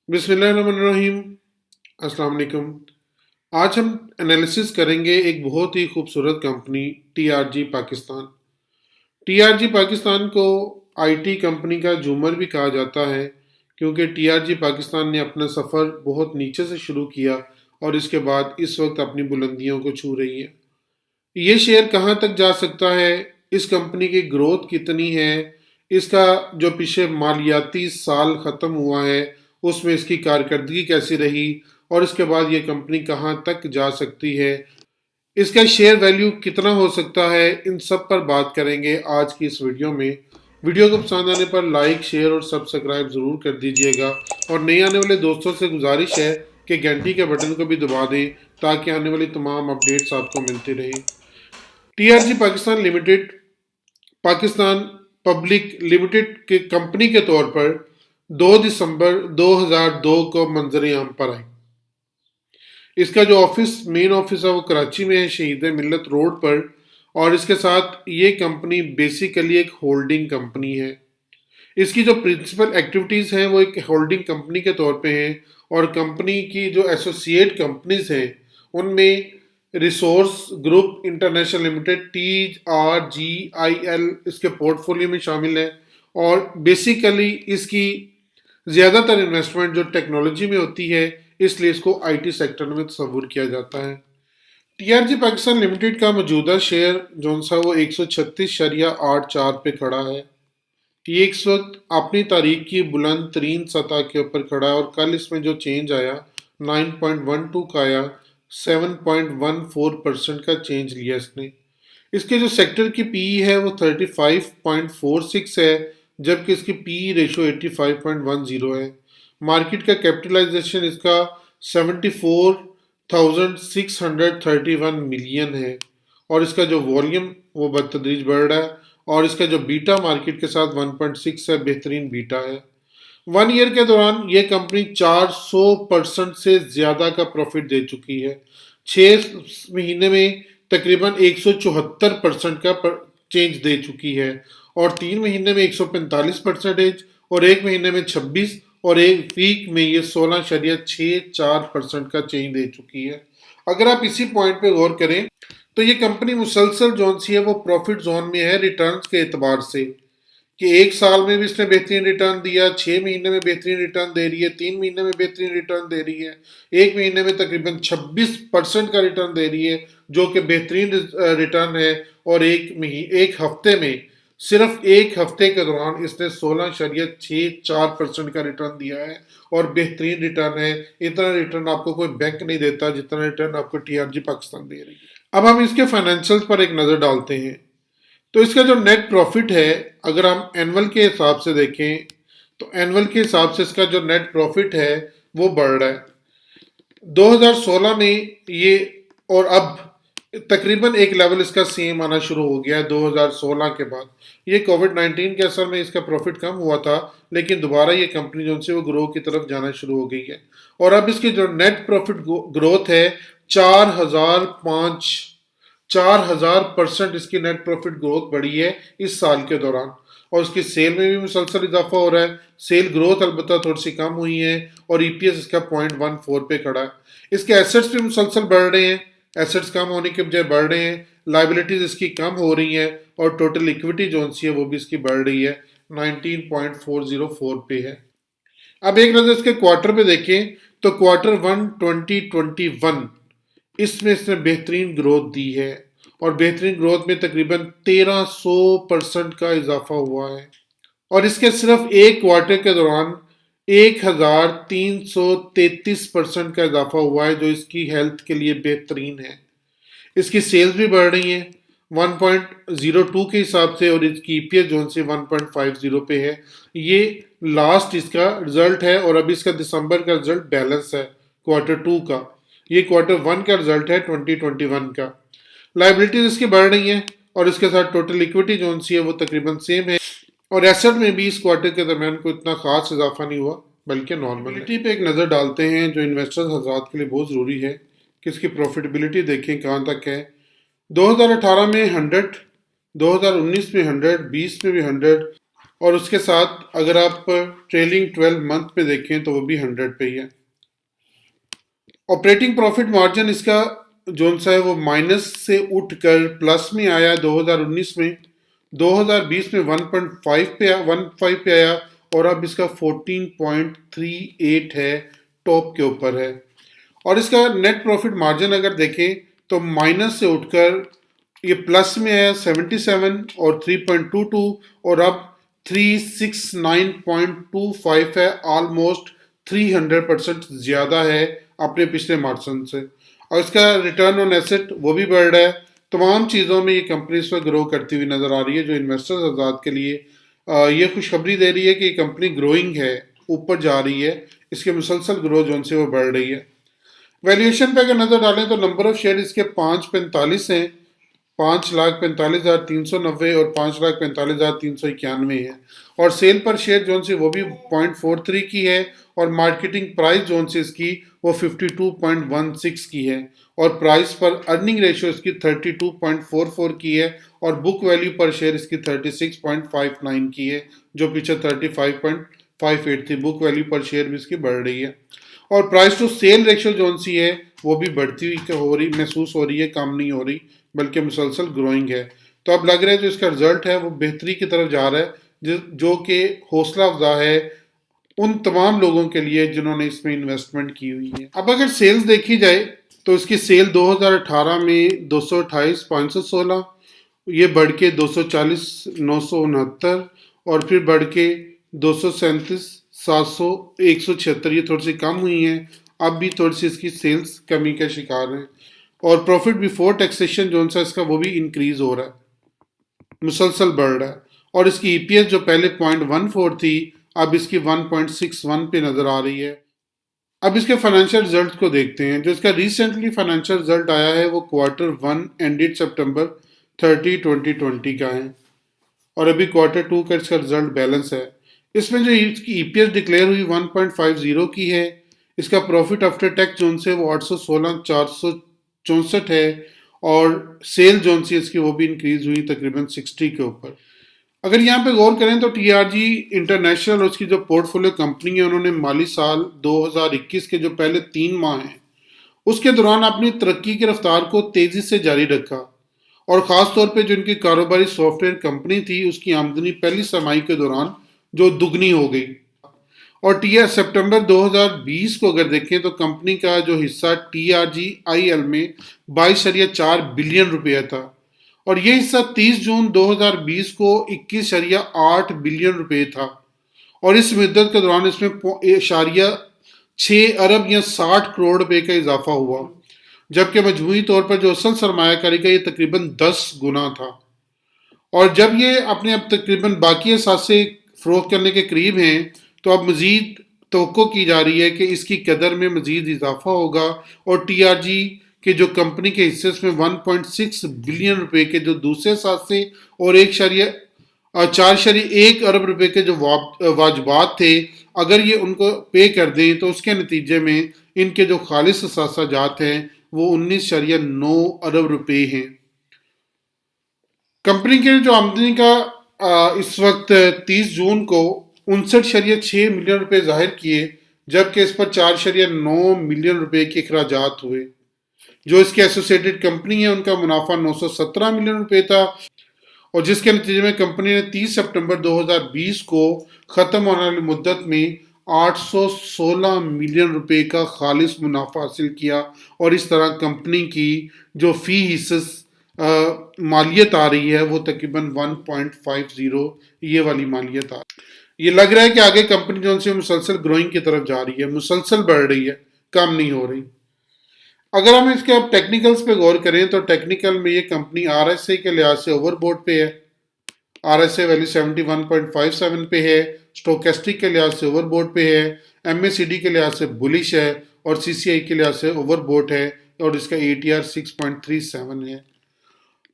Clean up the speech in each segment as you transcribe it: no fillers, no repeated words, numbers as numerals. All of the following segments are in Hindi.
बिस्मिल्लाहिर्रहमानिर्रहीम। अस्सलाम वालेकुम। आज हम एनालिसिस करेंगे एक बहुत ही खूबसूरत company TRG Pakistan. TRG Pakistan को आईटी कंपनी का झूमर भी कहा जाता है, क्योंकि टीआरजी पाकिस्तान ने अपना सफ़र बहुत नीचे से शुरू किया और इसके बाद इस वक्त अपनी बुलंदियों को छू रही है। ये शेयर कहाँ तक जा सकता है, इस कंपनी की ग्रोथ कितनी है, इसका जो पिछले मालियाती साल ख़त्म हुआ है उसमें इसकी कारकर्दगी कैसी रही और इसके बाद ये कंपनी कहाँ तक जा सकती है, इसका शेयर वैल्यू कितना हो सकता है, इन सब पर बात करेंगे आज की इस वीडियो में। वीडियो को पसंद आने पर लाइक शेयर और सब्सक्राइब ज़रूर कर दीजिएगा और नए आने वाले दोस्तों से गुजारिश है कि घंटी के बटन को भी दबा दें ताकि आने वाली तमाम अपडेट्स आपको मिलती रहें। TRG Pakistan limited Pakistan public limited के कंपनी के तौर पर 2 दिसंबर 2002 को मंजर आम पर आई। इसका जो मेन ऑफिस है वो कराची में है, शहीद मिल्लत रोड पर। और इसके साथ ये कंपनी बेसिकली एक होल्डिंग कंपनी है। इसकी जो प्रिंसिपल एक्टिविटीज़ हैं वो एक होल्डिंग कंपनी के तौर पे हैं और कंपनी की जो एसोसिएट कंपनीज हैं उनमें resource group international limited TRGIL इसके पोर्टफोलियो में शामिल है। और बेसिकली इसकी ज़्यादातर इन्वेस्टमेंट जो टेक्नोलॉजी में होती है, इसलिए इसको आईटी सेक्टर में तस्वुर किया जाता है। टीआरजी पाकिस्तान लिमिटेड का मौजूदा शेयर जो सा वो 136.84 पे खड़ा है। ये इस वक्त अपनी तारीख की बुलंद तरीन सतह के ऊपर खड़ा है और कल इसमें जो चेंज आया 9.12 का आया, 7.14% का चेंज लिया इसने। इसके जो सेक्टर की पीई है वो 35.46 है, जबकि इसकी पीई रेशो 85.10 है। मार्केट का कैपिटलाइजेशन इसका 74,631 मिलियन है और इसका जो वॉल्यूम वो बतदरीज बढ़ रहा है और इसका जो बीटा मार्केट के साथ 1.6 है, बेहतरीन बीटा है। 1 ईयर के दौरान ये कंपनी 400% से ज़्यादा का प्रॉफिट दे चुकी है। 6 महीने में तकरीबन 174% का चेंज दे चुकी है और 3 महीने में 145% और 1 महीने में 26 और एक वीक में ये 16.64% का चेंज दे चुकी है। अगर आप इसी पॉइंट पे गौर करें तो ये कंपनी मुसलसल जोन सी है वो प्रॉफिट जोन में है रिटर्न्स के एतबार से, कि 1 साल में भी इसने बेहतरीन रिटर्न दिया, 6 महीने में बेहतरीन रिटर्न दे रही है, 3 महीने में बेहतरीन रिटर्न दे रही है, 1 महीने में तकरीबन 26% का रिटर्न दे रही है जो कि बेहतरीन रिटर्न है। और एक हफ्ते में सिर्फ एक हफ्ते के दौरान इसने 16.64% का रिटर्न दिया है और बेहतरीन रिटर्न है। इतना रिटर्न आपको कोई बैंक नहीं देता जितना रिटर्न आपको टीआरजी पाकिस्तान दे रही है। अब हम इसके फाइनेंशियल्स पर एक नज़र डालते हैं तो इसका जो नेट प्रॉफिट है, अगर हम एनुअल के हिसाब से देखें तो एनुअल के हिसाब से इसका जो नेट प्रॉफिट है वो बढ़ रहा है 2016 में ये, और अब तकरीबन एक लेवल इसका सेम आना शुरू हो गया है 2016 के बाद। ये कोविड-19 के असर में इसका प्रॉफिट कम हुआ था, लेकिन दोबारा ये कंपनी जो से वो ग्रो की तरफ जाना शुरू हो गई है और अब इसकी जो नेट प्रॉफिट ग्रोथ है 4,000% इसकी नेट प्रॉफिट ग्रोथ बढ़ी है इस साल के दौरान। और उसकी सेल में भी मुसलसल इजाफा हो रहा है। सेल ग्रोथ अलबत्ता थोड़ी सी कम हुई है और ईपीएस इसका 0.14 पे खड़ा है। इसके एसेट्स भी मुसलसल बढ़ रहे हैं, एसेट्स कम होने के बजाय बढ़ रहे हैं, लाइबिलिटीज इसकी कम हो रही हैं और टोटल इक्विटी जो सी है वो भी इसकी बढ़ रही है, 19.404 पे है। अब एक नजर इसके क्वार्टर पे देखें तो Q1 2021 इसमें इसने बेहतरीन ग्रोथ दी है और बेहतरीन ग्रोथ में तकरीबन 1300% का इजाफा हुआ है और इसके सिर्फ एक क्वार्टर के दौरान 1333% का इजाफा हुआ है, जो इसकी हेल्थ के लिए बेहतरीन है। इसकी सेल्स भी बढ़ रही हैं 1.02 के हिसाब से और इसकी ईपीएस जोन से 1.50 पे है। ये लास्ट इसका रिजल्ट है और अभी इसका दिसंबर का रिजल्ट बैलेंस है Q2 का। ये Q1 का रिजल्ट है 2021 का। लाइबिलिटीज इसकी बढ़ रही हैं और इसके साथ टोटल इक्विटी जो सी है वो तकरीबन सेम है और एसेट में भी इस क्वार्टर के दरमियान कोई इतना खास इजाफा नहीं हुआ, बल्कि नॉर्मलिटी पे एक नज़र डालते हैं जो इन्वेस्टर्स हज़रात के लिए बहुत ज़रूरी है कि इसकी प्रॉफिटेबिलिटी देखें कहाँ तक है। 2018 में 100, 2019 में 100, 20 में भी 100 और उसके साथ अगर आप ट्रेलिंग 12 मंथ पे देखें तो वो भी 100 पे ही है। ऑपरेटिंग प्रॉफिट मार्जिन इसका जोन सा है वो माइनस से उठकर प्लस में आया 2019 में, 2020 में 1.5 पे आया और अब इसका 14.38 है, टॉप के ऊपर है। और इसका नेट प्रॉफिट मार्जिन अगर देखें तो माइनस से उठकर ये प्लस में आया 77 और 3.22 और अब 369.25 है, ऑलमोस्ट 300% ज़्यादा है अपने पिछले मार्जिन से। और इसका रिटर्न ऑन एसेट वो भी बढ़ रहा है। तमाम चीज़ों में ये कंपनी इस वक्त ग्रो करती हुई नज़र आ रही है, जो इन्वेस्टर्स आजाद के लिए ये खुशखबरी दे रही है कि कंपनी ग्रोइंग है, ऊपर जा रही है, इसके मुसलसल ग्रोथ जो से वो बढ़ रही है। वैल्यूएशन पे अगर नजर डालें तो नंबर ऑफ शेयर इसके 545 हैं, 5,45,390 और 5,45,391 है। और सेल पर शेयर जोन से वो भी 0.43 की है और मार्केटिंग प्राइस जोन से इसकी वो 52.16 की है और प्राइस पर अर्निंग रेशियो इसकी 32.44 की है और बुक वैल्यू पर शेयर इसकी 36.59 की है, जो पीछे 35.58 थी। बुक वैल्यू पर शेयर भी इसकी बढ़ रही है और price to sale ratio zone C है वो भी बढ़ती हुई हो रही महसूस हो रही है, कम नहीं हो रही बल्कि मुसलसल ग्रोइंग है। तो अब लग रहा है जो इसका रिजल्ट है वो बेहतरी की तरफ जा रहा है, जो कि हौसला अफजा है उन तमाम लोगों के लिए जिन्होंने इसमें इन्वेस्टमेंट की हुई है। अब अगर सेल्स देखी जाए तो इसकी सेल 2018 में 228,516, ये बढ़ के 240,969 और फिर बढ़ के 237, 700, 176, ये थोड़ी सी कम हुई है। अब भी थोड़ी सी इसकी सेल्स कमी का शिकार है और प्रॉफिट बिफोर टैक्सेशन जो सा इसका वो भी इंक्रीज हो रहा है, मुसलसल बढ़ रहा है। और इसकी ईपीएस जो पहले 0.14 थी अब इसकी 1.61 पे नजर आ रही है। अब इसके फाइनेंशियल रिजल्ट को देखते हैं। जो इसका रिसेंटली फाइनेंशियल रिजल्ट आया है वो Q1 एंडेड सितंबर 30, 2020 का है और अभी Q2 का इसका रिजल्ट बैलेंस है। इसमें जो इसकी ईपीएस डिक्लेयर हुई 1.50 की है। इसका प्रॉफिट आफ्टर टैक्स जोन से वो 816,464 है और सेल जोन से इसकी वो भी इंक्रीज हुई तकरीबन 60 के ऊपर। अगर यहाँ पे गौर करें तो टीआरजी इंटरनेशनल और उसकी जो पोर्टफोलियो कंपनी है उन्होंने माली साल 2021 के जो पहले 3 माह हैं उसके दौरान अपनी तरक्की की रफ्तार को तेजी से जारी रखा और ख़ास तौर पे जो इनकी कारोबारी सॉफ्टवेयर कंपनी थी उसकी आमदनी पहली छमाही के दौरान जो दुगनी हो गई। और टीआर सितंबर 2020 को अगर देखें तो कंपनी का जो हिस्सा टीआरजी आईएल में 22.4 बिलियन रुपया था और ये हिस्सा 30 जून 2020 को 21.8 बिलियन रुपए था और इस मुद्दत के दौरान इसमें इशारिया 6 अरब या 60 करोड़ रुपए का इजाफा हुआ, जबकि मजमूई तौर पर जो असल सरमायाकारी का ये तकरीबन 10 गुना था। और जब ये अपने अब तकरीबन बाकी असासे फरोख्त करने के करीब हैं तो अब मजीद तवक्को की जा रही है कि इसकी कदर में मजीद इजाफा होगा और टीआरजी के जो कंपनी के हिस्से में 1.6 बिलियन रुपए के जो दूसरे सासे और 4.1 अरब रुपए के जो वाजबात थे अगर ये उनको पे कर दें तो उसके नतीजे में इनके जो खालिस असासा जात हैं वो 19.9 अरब रुपए हैं। कंपनी के जो आमदनी का इस वक्त 30 जून को 59.6 मिलियन रुपए जाहिर किए, जबकि इस पर 4.9 मिलियन रुपए के अखराजात हुए। जो इसके एसोसिएटेड कंपनी है उनका मुनाफा 917 मिलियन रुपए था और जिसके नतीजे में कंपनी ने 30 सितंबर 2020 को खत्म होने वाली मुद्दत में 816 मिलियन रुपए का खालिस मुनाफा हासिल किया और इस तरह कंपनी की जो फी हिस्स मालियत आ रही है वो तकरीबन 1.50 ये वाली मालियत आ रही है। ये लग रहा है कि आगे कंपनी जो से मुसलसल ग्रोइंग की तरफ जा रही है, मुसलसल बढ़ रही है, कम नहीं हो रही। अगर हम इसके अब टेक्निकल्स पे गौर करें तो टेक्निकल में ये कंपनी आरएसए के लिहाज से ओवरबोट पे है। आरएसए वैल्यू 71.57 पे है, स्टोकेस्टिक के लिहाज से ओवरबोट पे है, एमएसीडी के लिहाज से बुलिश है और सीसीआई के लिहाज से ओवरबोट है और इसका एटीआर 6.37 है।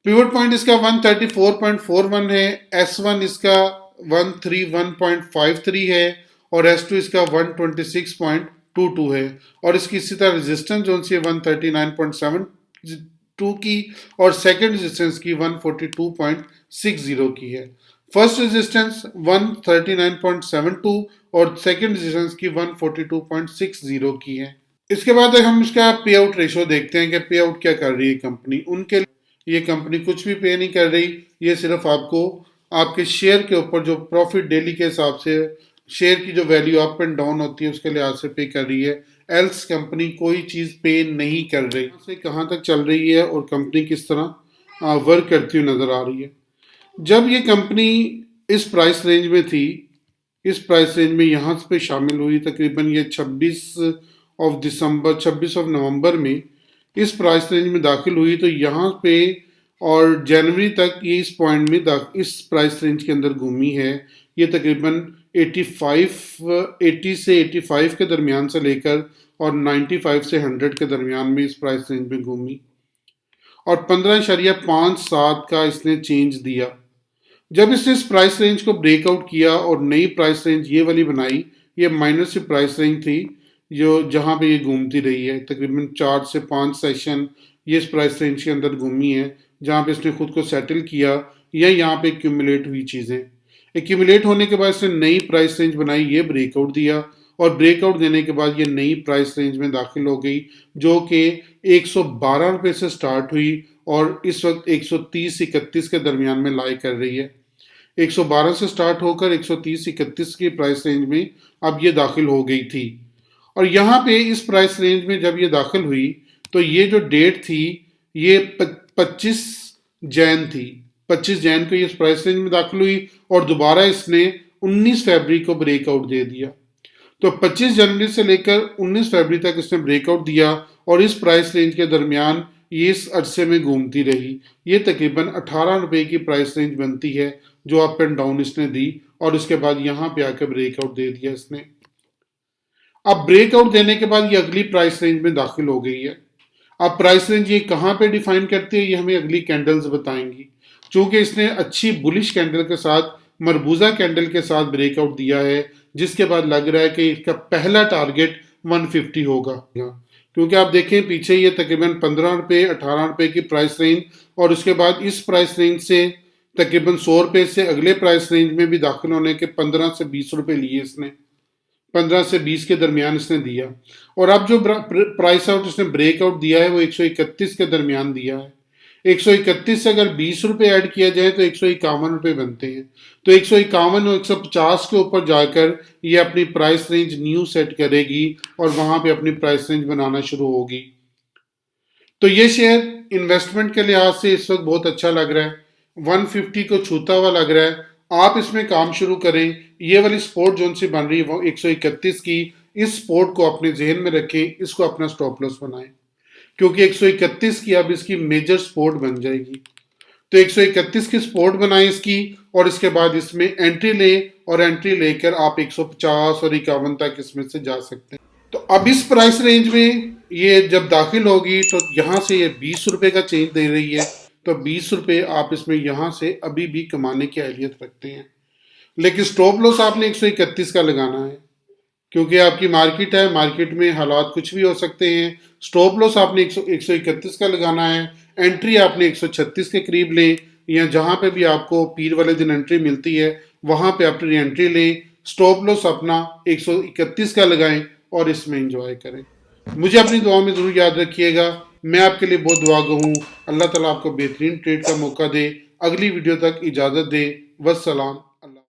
पिवट पॉइंट इसका 134.41 है, S1 इसका 131.53 है और S2 इसका 126.22 है और इसकी इसी तरह रेजिस्टेंस जो सी 139.72 की और सेकंड रेजिस्टेंस की 142.60 की है। फर्स्ट रेजिस्टेंस 139.72 और सेकंड रेजिस्टेंस की 142.60 की है। इसके बाद हम इसका पे आउट रेशो देखते हैं कि पे आउट क्या कर रही है कंपनी। उनके ये कंपनी कुछ भी पे नहीं कर रही, ये सिर्फ आपको आपके शेयर के ऊपर जो प्रॉफिट डेली के हिसाब से शेयर की जो वैल्यू अप एंड डाउन होती है उसके लिहाज से पे कर रही है। एल्स कंपनी कोई चीज़ पे नहीं कर रही। से कहाँ तक चल रही है और कंपनी किस तरह वर्क करती हुई नज़र आ रही है। जब ये कंपनी इस प्राइस रेंज में थी, इस प्राइस रेंज में यहाँ पे शामिल हुई तकरीबन ये 26 ऑफ नवंबर में इस प्राइस रेंज में दाखिल हुई, तो यहाँ पे और जनवरी तक ये इस पॉइंट में इस प्राइस रेंज के अंदर घूमी है। ये तकरीबन 80 से 85 के दरमियान से लेकर और 95 से 100 के दरमियान में इस प्राइस रेंज में घूमी और 15.57 का इसने चेंज दिया। जब इसने इस प्राइस रेंज को ब्रेकआउट किया और नई प्राइस रेंज ये वाली बनाई, ये माइनस की प्राइस रेंज थी जो जहाँ पे ये घूमती रही है। तकरीबन 4 से 5 सेशन ये इस प्राइस रेंज के अंदर घूमी है जहाँ पे इसने खुद को सेटल किया या यहाँ पे एक्यूमुलेट हुई चीज़ें। एक्यूमुलेट होने के बाद इसने नई प्राइस रेंज बनाई, ये ब्रेकआउट दिया और ब्रेकआउट देने के बाद ये नई प्राइस रेंज में दाखिल हो गई जो कि 112 रुपये से स्टार्ट हुई और इस वक्त 130-31 के दरमियान में लाई कर रही है। 112 से स्टार्ट होकर 130-31 की प्राइस रेंज में अब ये दाखिल हो गई थी। और यहाँ पे इस प्राइस रेंज में जब ये दाखिल हुई तो ये जो डेट थी ये 25 जैन थी। 25 जैन को ये इस प्राइस रेंज में दाखिल हुई और दोबारा इसने 19 फरवरी को ब्रेकआउट दे दिया। तो 25 जनवरी से लेकर 19 फरवरी तक इसने ब्रेकआउट दिया और इस प्राइस रेंज के दरमियान ये इस अरसे में घूमती रही। ये तकरीबन 18 रुपये की प्राइस रेंज बनती है जो अप एंड डाउन इसने दी और उसके बाद यहाँ पे आकर ब्रेकआउट दे दिया इसने। अब ब्रेकआउट देने के बाद ये अगली प्राइस रेंज में दाखिल हो गई है। अब प्राइस रेंज ये कहाँ पे डिफाइन करती है ये हमें अगली कैंडल्स बताएंगी। चूंकि इसने अच्छी बुलिश कैंडल के साथ मरबूजा कैंडल के साथ ब्रेकआउट दिया है जिसके बाद लग रहा है कि इसका पहला टारगेट 150 होगा। क्योंकि आप देखें पीछे ये तकरीबन 15 रुपये 18 रुपये की प्राइस रेंज और उसके बाद इस प्राइस रेंज से तकरीबन 100 रुपये से अगले प्राइस रेंज में भी दाखिल होने के 15 से 20 रुपये लिए इसने, 15 से 20 के दरमियान इसने दिया। और अब जो प्राइस आउट इसने ब्रेकआउट दिया है वो 131 के दरमियान दिया है। 131 से अगर 20 रुपये ऐड किया जाए तो 151 रुपये बनते हैं। तो 151 और 150 के ऊपर जाकर ये अपनी प्राइस रेंज न्यू सेट करेगी और वहां पे अपनी प्राइस रेंज बनाना शुरू होगी। तो ये शेयर इन्वेस्टमेंट के लिहाज से इस वक्त बहुत अच्छा लग रहा है, 150 को छूता हुआ लग रहा है। आप इसमें काम शुरू करें। ये वाली सपोर्ट जोन सी बन रही है वो 131 की, इस सपोर्ट को अपने जहन में रखें, इसको अपना स्टॉप लॉस बनाएं क्योंकि 131 की अब इसकी मेजर सपोर्ट बन जाएगी। तो 131 की सपोर्ट बनाएं इसकी और इसके बाद इसमें एंट्री लें और एंट्री लेकर आप 150 और 51 तक इसमें से जा सकते हैं। तो अब इस प्राइस रेंज में ये जब दाखिल होगी तो यहाँ से ये 20 रुपये का चेंज दे रही है, तो 20 रुपये आप इसमें यहाँ से अभी भी कमाने की अहलियत रखते हैं। लेकिन स्टॉप लॉस आपने 131 का लगाना है क्योंकि आपकी मार्केट है, मार्केट में हालात कुछ भी हो सकते हैं। स्टॉप लॉस आपने 131 का लगाना है। एंट्री आपने 136 के करीब लें या जहाँ पे भी आपको पीर वाले दिन एंट्री मिलती है वहाँ पे अपनी एंट्री लें। स्टॉप लॉस अपना 131 का लगाएं और इसमें एंजॉय करें। मुझे अपनी दुआ में ज़रूर याद रखिएगा। मैं आपके लिए बहुत दुआ गो हूँ। अल्लाह ताला आपको बेहतरीन ट्रेड का मौका दे। अगली वीडियो तक इजाज़त दे। वस्सलाम।